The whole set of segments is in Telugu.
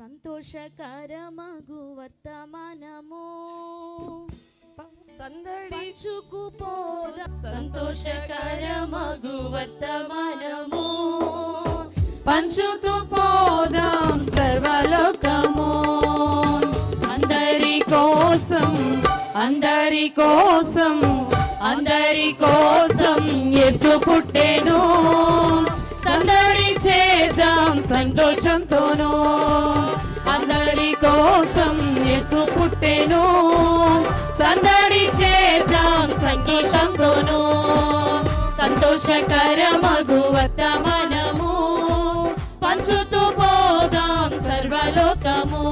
సంతోషకరమగు వర్తమానము పంచుకుపోదా సంతోషకరమగు వర్తమానము పంచుకుపోదాం సర్వలోకము అందరి కోసం అందరి కోసం అందరి కోసం యేసు పుట్టెను సందడి చేద్దాం సంతోషంతోనూ అందరి కోసం యేసు పుట్టెను సందడి చేద్దాం సంతోషంతోనూ సంతోషకరమగు వర్తమానము పంచుతూ పోదాం సర్వలోకము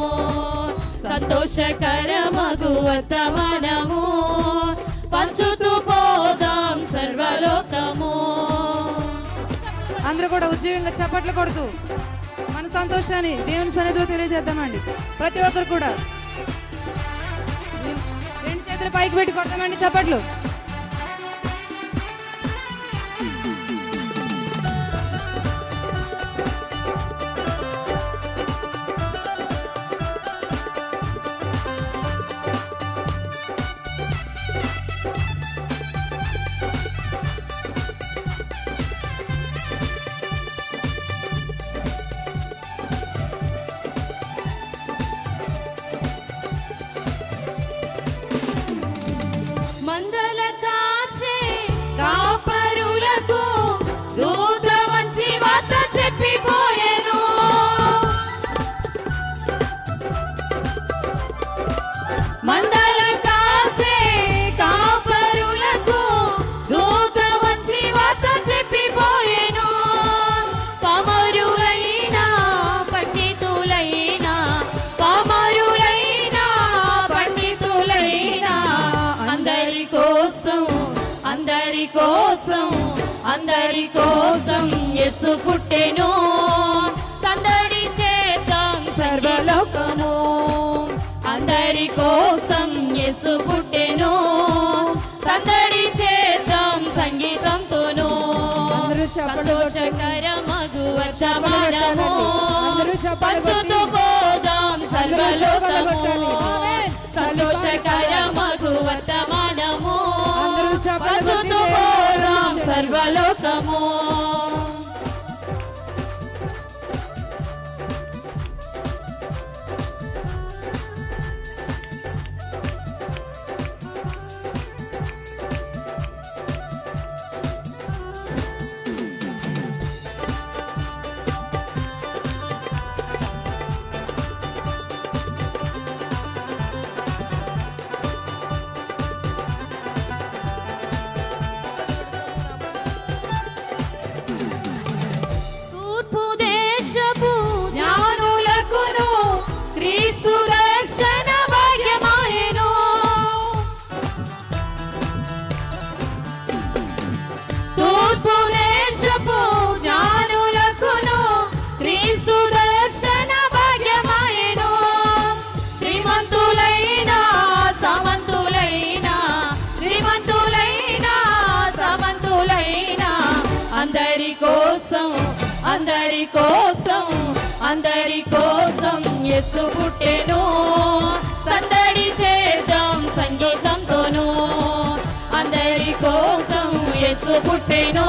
సంతోషకరమగు వర్తమానము పంచుతూ పోదాం సర్వలోకము. అందరూ కూడా ఉజ్జీవంగా చప్పట్లు కొడుతూ మన సంతోషాన్ని దేవుని సన్నిధిలో తెలియజేద్దామండి. ప్రతి ఒక్కరు కూడా రెండు చేతులు పైకి పెట్టి కొడతామండి చప్పట్లు. మందల కాచే కాపరులకు దూత వచ్చి వార్త చెప్పిపోయెను మందల కాచే కాపరులకు దూత వచ్చి వార్త చెప్పిపోయెను పామరులైనా పండితులైనా పామరులైనా పండితులైనా అందరి కోసం అందరి కోసం అందరి కోసం యేసు పుట్టెను సందడి చేద్దాం సర్వలోకము అందరి కోసం యేసు పుట్టెను సందడి చేద్దాం సంగీతంతోనూ సంతోషకరమగు వర్తమానము పంచుతూ పోదాం సర్వలోకము సంతోషకరమగు వర్తమానము పంచుతూ పోదాం సర్వలోకము. తూర్పు దేశపు జ్ఞానులకును క్రీస్తు దర్శన భాగ్యమాయెను తూర్పు దేశపు జ్ఞానులకును క్రీస్తు దర్శన భాగ్యమాయెను శ్రీమంతులైన సమంతులైన శ్రీమంతులైన సమంతులైన అందరి కోసం అందరి కోసం అందరి కోసం యేసు పుట్టెను సందడి చేద్దాం సంగీతంతోనూ అందరి కోసం యేసు పుట్టెను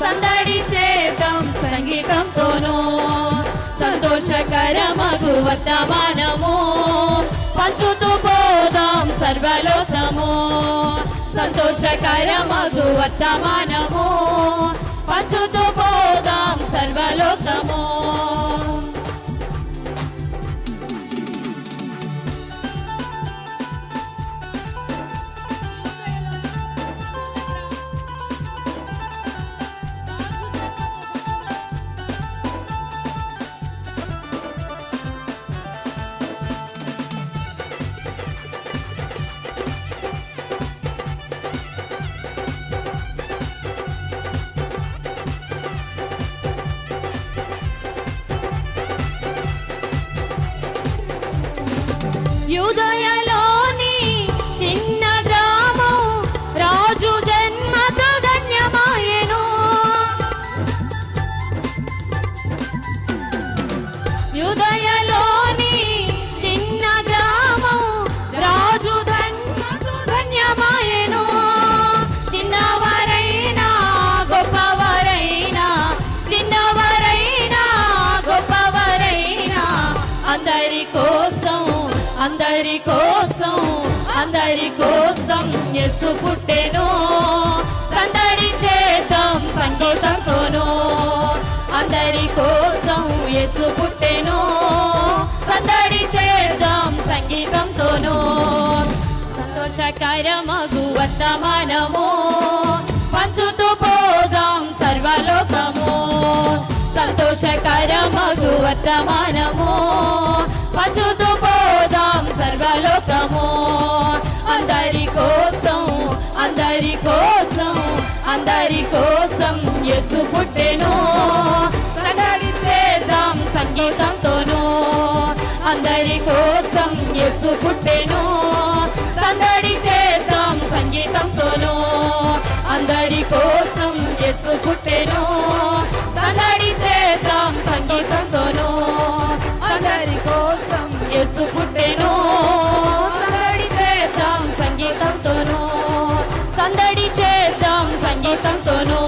సందడి చేద్దాం సంగీతంతోనూ సంతోషకరమగు వర్తమానము పంచుతూ పోదాం సర్వలోకము సంతోషకరమగు వర్తమానము పంచుతూ పోదాం సర్వలోకము. యూదయలోని చిన్న గ్రామం రాజు జన్మతో ధన్యమాయెను యూదయలో యేసు పుట్టెను సందడి చేద్దాం సంతోషంతోనూ అందరి కోసం యేసు పుట్టెను సందడి చేద్దాం సంగీతంతోనూ సంతోషకరమగు వర్తమానము పంచుతూ పోదాం సర్వలోకము సంతోషకరమగు వర్తమానము పంచుతూ పోదాం సర్వలోకము అందరి కోసం అందరి కోసం అందరి కోసం యేసు పుట్టెను సందడి చేద్దాం సంగీతంతోనూ అందరి కోసం యేసు పుట్టెను సందడి చేద్దాం సంగీతంతోనూ అందరి కోసం యేసు పుట్టెను సందడి చేద్దాం సంతోషంతోనూ అందరి కోసం యేసు పుట్టెను సందడి చేద్దాం సంగీతంతోనూ సందడి చేద్దాం సంగీతంతోనూ